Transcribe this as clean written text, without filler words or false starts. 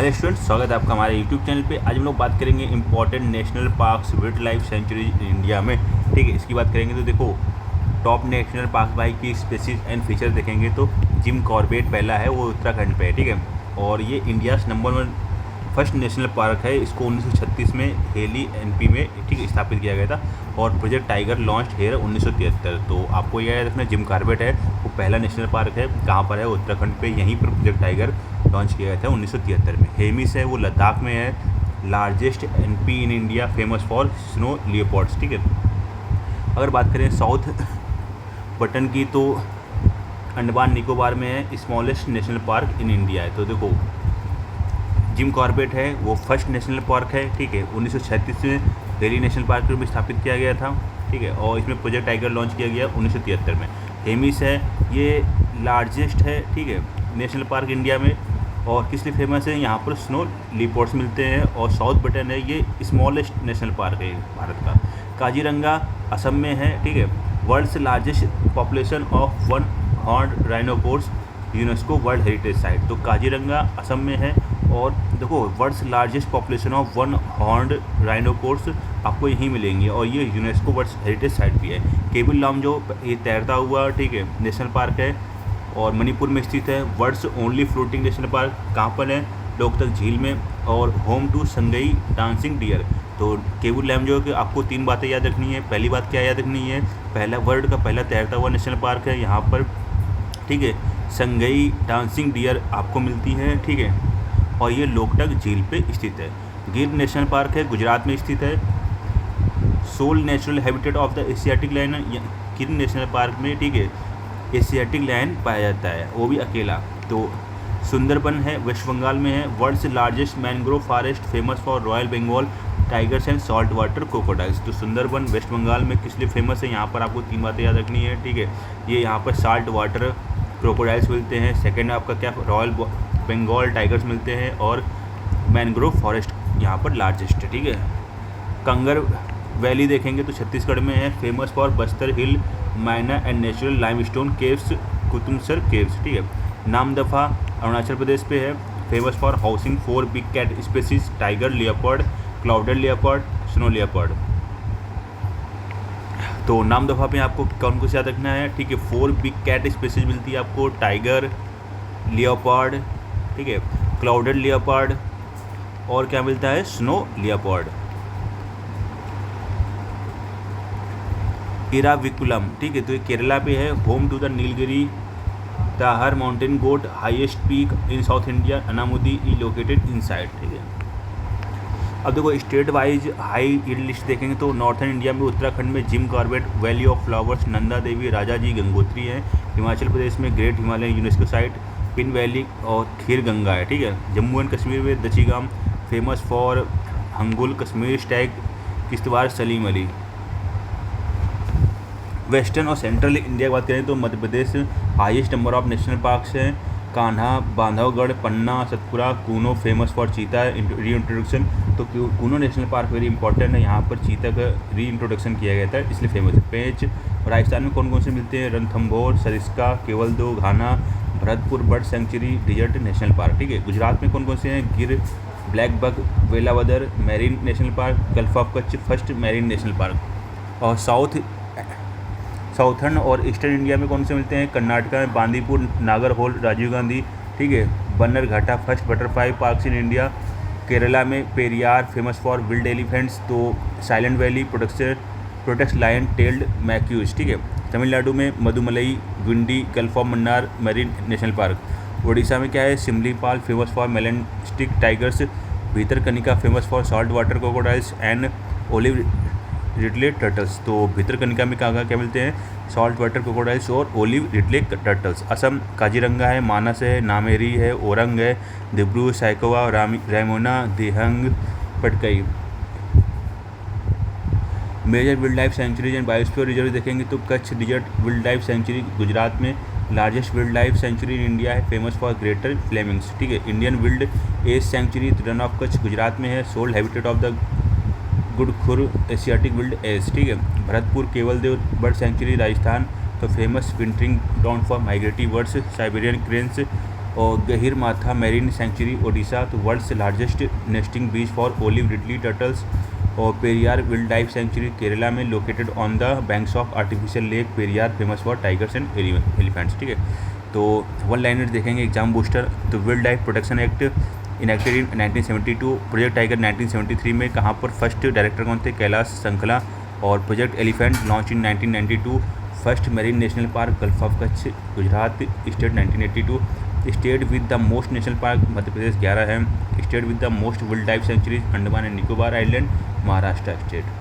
Hello students, स्वागत है आपका हमारे यूट्यूब चैनल पे। आज हम लोग बात करेंगे important national parks wild life century India में। ठीक है, इसकी बात करेंगे तो देखो, टॉप नेशनल पार्क भाई की स्पेसीज एंड फीचर देखेंगे तो जिम कॉर्बेट पहला है, वो उत्तराखंड पे है। ठीक है, और ये India number 1 first national park है। इसको 1936 में हेली एनपी में ठीक है स्थापित किया गया था, और प्रोजेक्ट टाइगर लॉन्च हेयर 1973। तो आपको यह याद रखना, जिम कॉर्बेट है वो पहला नेशनल पार्क है। कहाँ पर है? उत्तराखंड पे, यहीं पर प्रोजेक्ट टाइगर लॉन्च किया गया था 1973 में। हेमिस है वो लद्दाख में है। Largest NP in India, famous for snow leopards. ठीक है, अगर बात करें साउथ बटन की तो अंडमान निकोबार में है, स्मॉलेस्ट नेशनल पार्क इन इंडिया है। तो देखो, जिम कॉर्बेट है वो फर्स्ट नेशनल पार्क है। ठीक है, 1936 में हेली नेशनल पार्क में स्थापित किया गया था। ठीक है, और इसमें प्रोजेक्ट टाइगर लॉन्च किया गया 1973 में। हेमिस है ये लार्जेस्ट है, ठीक है, नेशनल पार्क इंडिया में। और किस लिए फेमस है? यहाँ पर स्नो लियोपार्ड्स मिलते हैं। और साउथ बटन है ये स्मॉलेस्ट नेशनल पार्क है भारत का। काजीरंगा असम में है। ठीक है, world's largest population of one horned rhinoceros, UNESCO world heritage site. तो काजीरंगा असम में है। और देखो, world's largest population of one horned rhinoceros आपको यहीं मिलेंगे, और ये यूनेस्को वर्ल्ड हेरिटेज साइट भी है। केबुल लामजो ये तैरता हुआ, ठीक है, नेशनल पार्क है, और मणिपुर में स्थित है। World's only floating national park कहाँ पर है? लोकतक झील में, और home to Sangai dancing deer. तो केबुल लामजो के आपको 3 बातें याद रखनी है। पहली बात क्या याद रखनी है? पहला, वर्ल्ड का पहला तैरता हुआ नेशनल पार्क है यहाँ पर। ठीक है, संगई डांसिंग डियर आपको मिलती है। ठीक है, और ये लोकटक झील पे स्थित है। गिर नेशनल पार्क है, गुजरात में स्थित है। Sole natural habitat of the Asiatic lion, Gir national park में, ठीक है, एशियाटिक लायन पाया जाता है, वो भी अकेला। तो सुंदरबन है, वेस्ट बंगाल में है। World's largest mangrove forest, famous for royal Bengal tigers and salt water crocodiles. तो सुंदरबन वेस्ट बंगाल में किस लिए फेमस है? यहाँ पर आपको 3 बातें याद रखनी है। ठीक है, ये यहाँ पर साल्ट वाटर क्रोकोडाइल्स मिलते हैं। सेकेंड आपका क्या? रॉयल बंगाल टाइगर्स मिलते हैं, और मैनग्रोव फॉरेस्ट यहाँ पर लार्जेस्ट है। ठीक है, कंगर वैली देखेंगे तो छत्तीसगढ़ में है, famous for Bastar hill myna and natural limestone caves, Kutumsar caves. ठीक है, नामदफा अरुणाचल प्रदेश पे है, famous for housing 4 big cat species, tiger, leopard, clouded leopard, snow leopard. तो नामदफा पे आपको कौन कौन से याद रखना है? ठीक है, 4 बिग कैट स्पेसीज मिलती है आपको, टाइगर, लियोपार्ड, ठीक है, क्लाउडेड लियोपार्ड, और क्या मिलता है? Snow leopard. इराविकुलम, ठीक है, तो ये केरला पे है, home to the Nilgiri tahr mountain goat, highest peak in south India, Anamudi ई लोकेटेड इनसाइड। ठीक है, अब देखो state wise high yield list देखेंगे तो नॉर्थन इंडिया में उत्तराखंड में Jim Corbett, valley of flowers, Nanda Devi, Rajaji, Gangotri है। हिमाचल प्रदेश में great Himalaya UNESCO site, pin valley और खीर गंगा है। ठीक है, जम्मू एंड कश्मीर में Dachigam, famous for hangul, Kashmir stag, Kishtwar, Salim Ali. Western और सेंट्रल इंडिया की बात करें तो Madhya Pradesh highest number of national parks हैं। Kanha, Bandhavgarh, Panna, Satpura, Kuno, famous for cheetah reintroduction. तो Kuno national park very important है, यहाँ पर चीता का री इंट्रोडक्शन किया गया था, इसलिए फेमस है। पेंच, राजस्थान में कौन कौन से मिलते हैं? Ranthambore, Sariska, Keoladeo, Ghana, Bharatpur bird sanctuary desert national park. ठीक है, गुजरात में कौन कौन से हैं? Gir, blackbuck, Velavadar marine national park, gulf of Kutch first marine national park. और साउथर्न और ईस्टर्न इंडिया में कौन से मिलते हैं? कर्नाटका में बांदीपुर, नागरहोल, राजीव गांधी, ठीक है, Bannerghatta first butterfly parks in India. Kerala में Periyar, famous for wild elephants. तो silent valley protects lion tailed macaques. ठीक है, तमिलनाडु में Mudumalai, Guindy, gulf of Mannar marine national park. Orissa में क्या है? Similipal, famous for melanistic tigers. Bhitarkanika, famous for salt water crocodiles and olive ridley turtles. तो भीतरकनिका में कहाँ क्या मिलते हैं? सॉल्ट वाटर क्रोकोडाइल्स और olive ridley turtles. Assam Kaziranga है, मानस है, नामेरी है, ओरंग है, Dibru Saikhowa, Raimona, Dihang, Patkai. Major wild life sanctuaries and biosphere reserve देखेंगे तो Kutch desert wild life sanctuary Gujarat में, largest wild life sanctuary in India है, फेमस फॉर ग्रेटर फ्लेमिंग्स। ठीक है, Indian wild ass sanctuary Rann of Kutch Gujarat में है, sole habitat of the ghudkhur Asiatic wild ass. ठीक है, भरतपुर केवलदेव बर्ड सेंचुरी राजस्थान, तो famous wintering ground for migratory birds, Siberian cranes, और Gahirmatha marine sanctuary Odisha, तो world's largest nesting beach for olive ridley turtles. और Periyar wild life sanctuary Kerala में located on the banks of artificial lake Periyar, famous for tigers and elephants. ठीक है, तो one liner देखेंगे exam booster. तो wild life protection act enacted in 1972, project tiger 1973 में कहाँ पर फर्स्ट डायरेक्टर कौन थे, कैलाश संखला। और project elephant launch in 1992, first marine national park gulf of Kutch Gujarat state 1982। State with the most national park Madhya Pradesh 11 है। State with the most wild life sanctuaries Andaman and Nicobar island Maharashtra state.